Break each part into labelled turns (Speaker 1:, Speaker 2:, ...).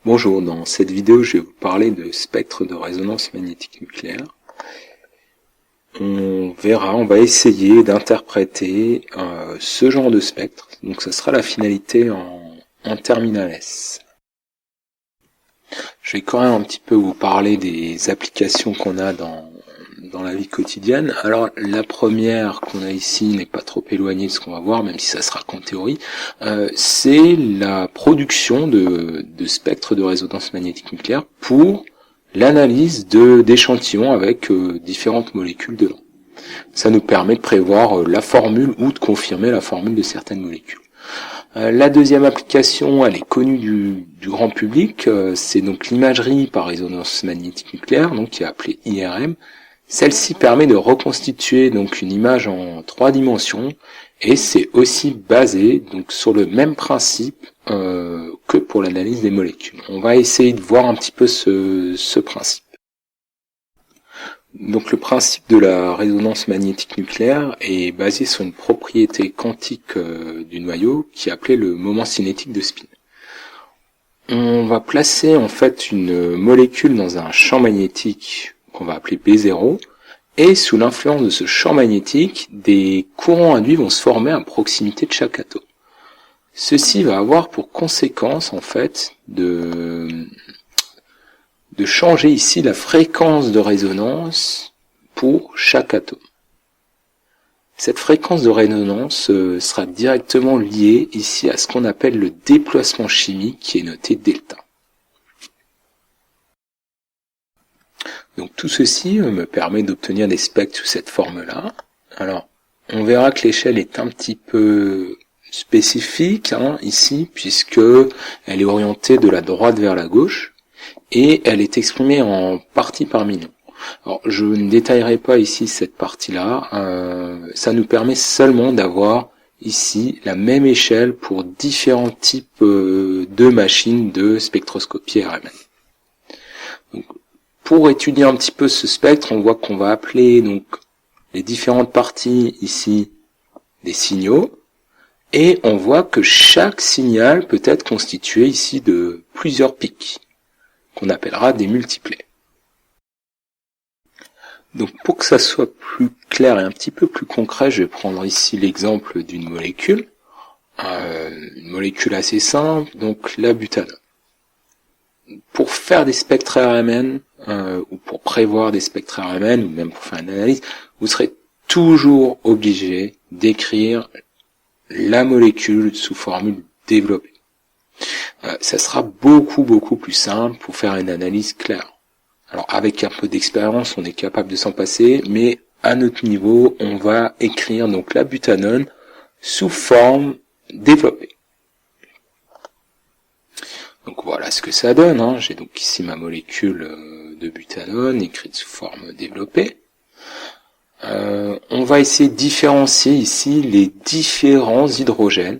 Speaker 1: Bonjour, dans cette vidéo je vais vous parler de spectre de résonance magnétique nucléaire. On va essayer d'interpréter ce genre de spectre, donc ça sera la finalité en terminale S. Je vais quand même un petit peu vous parler des applications qu'on a dans la vie quotidienne. Alors la première qu'on a ici n'est pas trop éloignée de ce qu'on va voir, même si ça sera qu'en théorie, c'est la production de spectres de résonance magnétique nucléaire pour l'analyse d'échantillons avec différentes molécules dedans. Ça nous permet de prévoir la formule ou de confirmer la formule de certaines molécules. La deuxième application, elle est connue du grand public, c'est donc l'imagerie par résonance magnétique nucléaire, donc qui est appelée IRM. Celle-ci permet de reconstituer donc une image en 3 dimensions et c'est aussi basé donc sur le même principe que pour l'analyse des molécules. On va essayer de voir un petit peu ce principe. Donc le principe de la résonance magnétique nucléaire est basé sur une propriété quantique du noyau qui est appelée le moment cinétique de spin. On va placer en fait une molécule dans un champ magnétique qu'on va appeler B0, et sous l'influence de ce champ magnétique, des courants induits vont se former à proximité de chaque atome. Ceci va avoir pour conséquence en fait de changer ici la fréquence de résonance pour chaque atome. Cette fréquence de résonance sera directement liée ici à ce qu'on appelle le déplacement chimique qui est noté delta. Donc tout ceci me permet d'obtenir des spectres sous cette forme-là. Alors, on verra que l'échelle est un petit peu spécifique ici, puisque elle est orientée de la droite vers la gauche, et elle est exprimée en parties par million. Alors, je ne détaillerai pas ici cette partie-là, ça nous permet seulement d'avoir ici la même échelle pour différents types de machines de spectroscopie RMN. Donc, pour étudier un petit peu ce spectre, on voit qu'on va appeler donc les différentes parties ici des signaux, et on voit que chaque signal peut être constitué ici de plusieurs pics, qu'on appellera des multiplets. Donc pour que ça soit plus clair et un petit peu plus concret, je vais prendre ici l'exemple d'une molécule, une molécule assez simple, donc la butanone. Pour faire des spectres RMN, ou pour prévoir des spectres RMN, ou même pour faire une analyse, vous serez toujours obligé d'écrire la molécule sous formule développée. Ça sera beaucoup plus simple pour faire une analyse claire. Alors avec un peu d'expérience, on est capable de s'en passer, mais à notre niveau, on va écrire donc la butanone sous forme développée. Donc voilà ce que ça donne. J'ai donc ici ma molécule de butanone écrite sous forme développée. On va essayer de différencier ici les différents hydrogènes.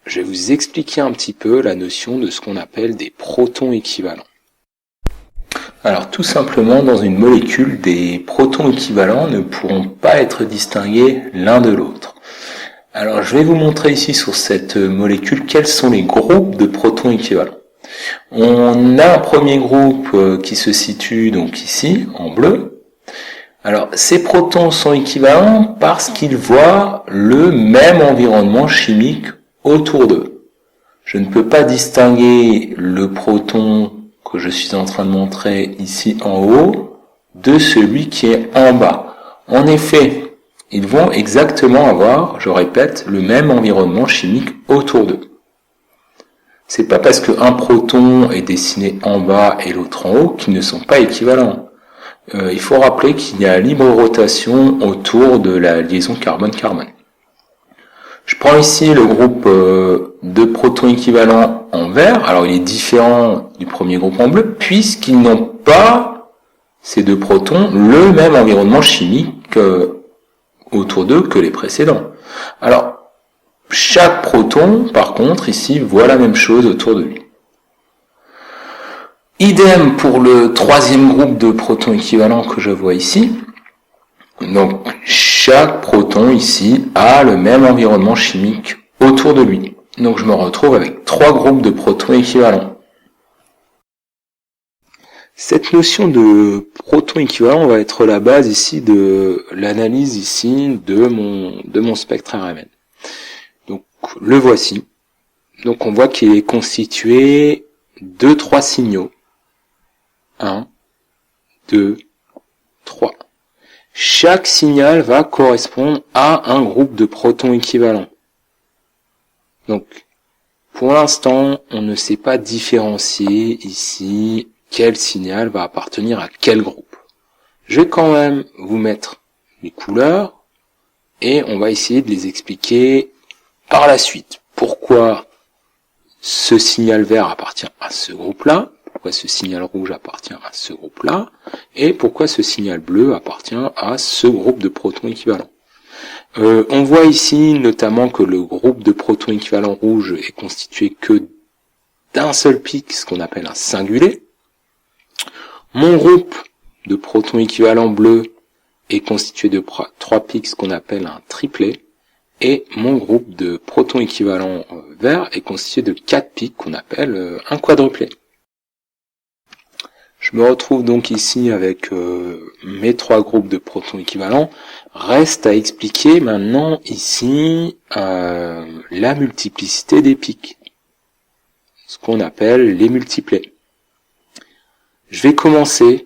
Speaker 1: Je vais vous expliquer un petit peu la notion de ce qu'on appelle des protons équivalents. Alors tout simplement, dans une molécule, des protons équivalents ne pourront pas être distingués l'un de l'autre. Alors je vais vous montrer ici sur cette molécule quels sont les groupes de protons équivalents. On a un premier groupe qui se situe donc ici, en bleu. Alors, ces protons sont équivalents parce qu'ils voient le même environnement chimique autour d'eux. Je ne peux pas distinguer le proton que je suis en train de montrer ici en haut de celui qui est en bas. En effet, ils vont exactement avoir, je répète, le même environnement chimique autour d'eux. C'est pas parce qu'un proton est dessiné en bas et l'autre en haut qu'ils ne sont pas équivalents. Il faut rappeler qu'il y a libre rotation autour de la liaison carbone-carbone. Je prends ici le groupe de protons équivalents en vert. Alors il est différent du premier groupe en bleu puisqu'ils n'ont pas, ces deux protons, le même environnement chimique autour d'eux que les précédents. Alors, chaque proton, par contre, ici, voit la même chose autour de lui. Idem pour le troisième groupe de protons équivalents que je vois ici. Donc, chaque proton ici a le même environnement chimique autour de lui. Donc, je me retrouve avec 3 groupes de protons équivalents. Cette notion de proton équivalent va être la base ici de l'analyse ici de mon spectre RMN. Donc le voici. Donc on voit qu'il est constitué de 3 signaux. 1, 2, 3. Chaque signal va correspondre à un groupe de protons équivalents. Donc pour l'instant, on ne sait pas différencier ici quel signal va appartenir à quel groupe. Je vais quand même vous mettre les couleurs et on va essayer de les expliquer par la suite. Pourquoi ce signal vert appartient à ce groupe-là, pourquoi ce signal rouge appartient à ce groupe-là, et pourquoi ce signal bleu appartient à ce groupe de protons équivalents. On voit ici notamment que le groupe de protons équivalents rouge est constitué que d'un seul pic, ce qu'on appelle un singulé. Mon groupe de protons équivalents bleus est constitué de 3 pics, ce qu'on appelle un triplet. Et mon groupe de protons équivalents verts est constitué de 4 pics, qu'on appelle un quadruplet. Je me retrouve donc ici avec mes 3 groupes de protons équivalents. Reste à expliquer maintenant ici la multiplicité des pics, ce qu'on appelle les multiplets. Je vais commencer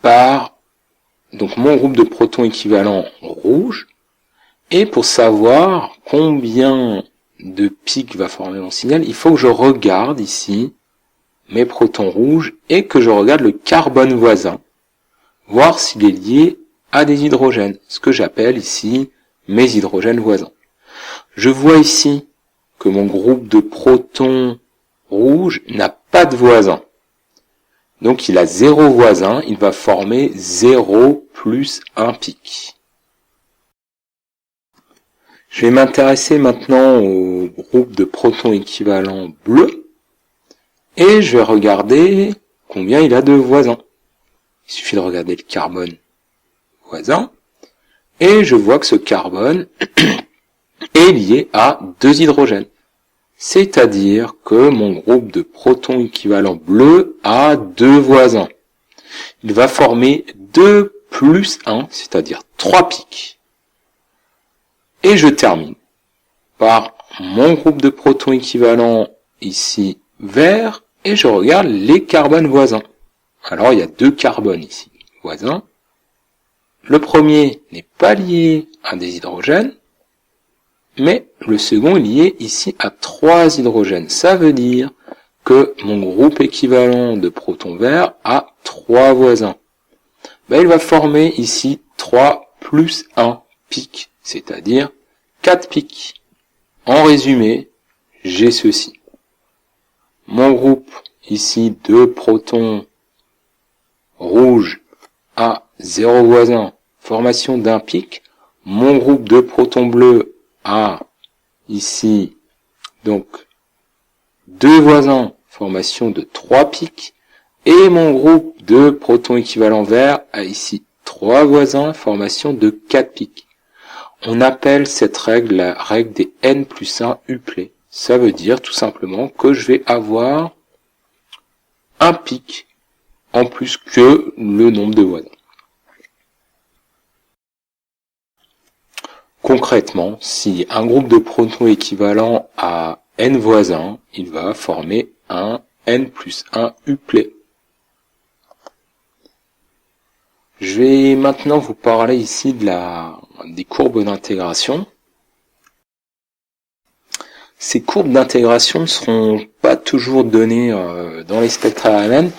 Speaker 1: par donc mon groupe de protons équivalents rouge, et pour savoir combien de pics va former mon signal, il faut que je regarde ici mes protons rouges et que je regarde le carbone voisin, voir s'il est lié à des hydrogènes, ce que j'appelle ici mes hydrogènes voisins. Je vois ici que mon groupe de protons rouges n'a pas de voisin. Donc il a 0 voisin, il va former 0 plus 1 pic. Je vais m'intéresser maintenant au groupe de protons équivalents bleus et je vais regarder combien il a de voisins. Il suffit de regarder le carbone voisin et je vois que ce carbone est lié à 2 hydrogènes. C'est-à-dire que mon groupe de protons équivalents bleus a 2 voisins. Il va former 2 plus 1, c'est-à-dire 3 pics. Et je termine par mon groupe de protons équivalents ici vert et je regarde les carbones voisins. Alors il y a 2 carbones ici voisins. Le premier n'est pas lié à des hydrogènes, mais le second est lié ici à 3 hydrogènes. Ça veut dire que mon groupe équivalent de protons verts a 3 voisins. Il va former ici 3 plus 1 pic, c'est-à-dire 4 pics. En résumé, j'ai ceci. Mon groupe ici de protons rouges a 0 voisins, formation d'un pic. Mon groupe de protons bleus a ici donc 2 voisins, formation de 3 pics. Et mon groupe de protons équivalents verts a ici 3 voisins, formation de 4 pics. On appelle cette règle la règle des n plus 1 uplets. Ça veut dire tout simplement que je vais avoir un pic en plus que le nombre de voisins. Concrètement, si un groupe de protons équivalent a n voisins, il va former un n plus 1 uplet. Je vais maintenant vous parler ici des courbes d'intégration. Ces courbes d'intégration ne seront pas toujours données dans les spectres RMN.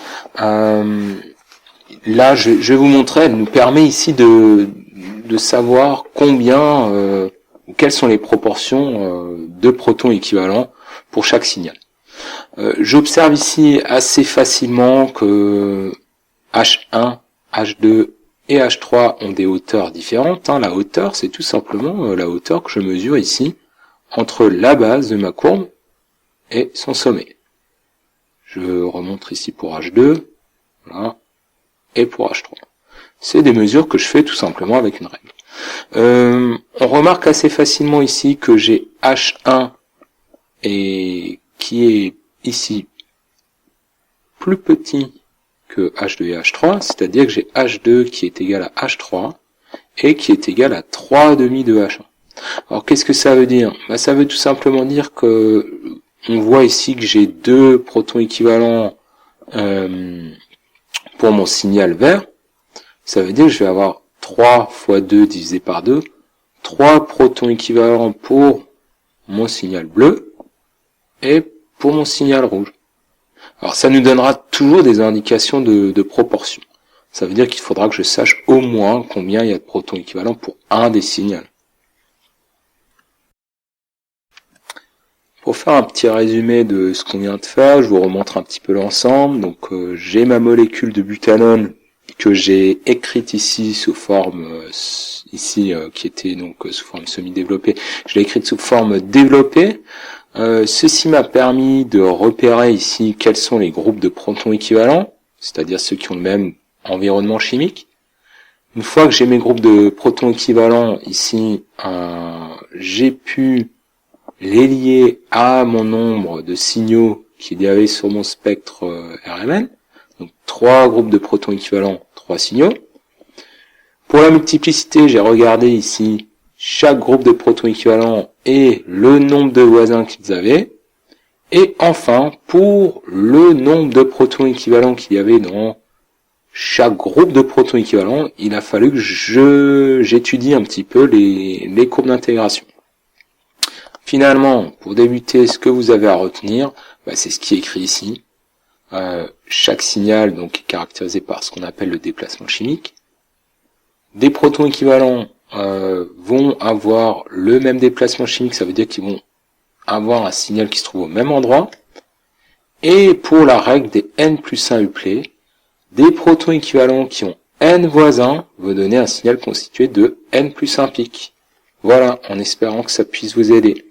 Speaker 1: Là, je vais vous montrer, elle nous permet ici de savoir combien ou quelles sont les proportions de protons équivalents pour chaque signal. J'observe ici assez facilement que H1, H2 et H3 ont des hauteurs différentes. La hauteur, c'est tout simplement la hauteur que je mesure ici entre la base de ma courbe et son sommet. Je remonte ici pour H2, voilà, et pour H3. C'est des mesures que je fais tout simplement avec une règle. On remarque assez facilement ici que j'ai H1 et qui est ici plus petit que H2 et H3, c'est-à-dire que j'ai H2 qui est égal à H3 et qui est égal à 3,5 de H1. Alors qu'est-ce que ça veut dire? Ça veut tout simplement dire que on voit ici que j'ai 2 protons équivalents pour mon signal vert. Ça veut dire que je vais avoir 3 fois 2 divisé par 2, 3 protons équivalents pour mon signal bleu et pour mon signal rouge. Alors ça nous donnera toujours des indications de proportion. Ça veut dire qu'il faudra que je sache au moins combien il y a de protons équivalents pour un des signaux. Pour faire un petit résumé de ce qu'on vient de faire, je vous remontre un petit peu l'ensemble. Donc j'ai ma molécule de butanone que j'ai écrite ici sous forme qui était donc sous forme semi-développée. Je l'ai écrite sous forme développée. Ceci m'a permis de repérer ici quels sont les groupes de protons équivalents, c'est-à-dire ceux qui ont le même environnement chimique. Une fois que j'ai mes groupes de protons équivalents ici, j'ai pu les lier à mon nombre de signaux qu'il y avait sur mon spectre RMN. Donc 3 groupes de protons équivalents, 3 signaux. Pour la multiplicité, j'ai regardé ici chaque groupe de protons équivalents et le nombre de voisins qu'ils avaient. Et enfin, pour le nombre de protons équivalents qu'il y avait dans chaque groupe de protons équivalents, il a fallu que j'étudie un petit peu les courbes d'intégration. Finalement, pour débuter, ce que vous avez à retenir, c'est ce qui est écrit ici. Chaque signal donc est caractérisé par ce qu'on appelle le déplacement chimique. Des protons équivalents vont avoir le même déplacement chimique, ça veut dire qu'ils vont avoir un signal qui se trouve au même endroit. Et pour la règle des n plus 1 uplets, des protons équivalents qui ont n voisins vont donner un signal constitué de n plus 1 pic. Voilà, en espérant que ça puisse vous aider.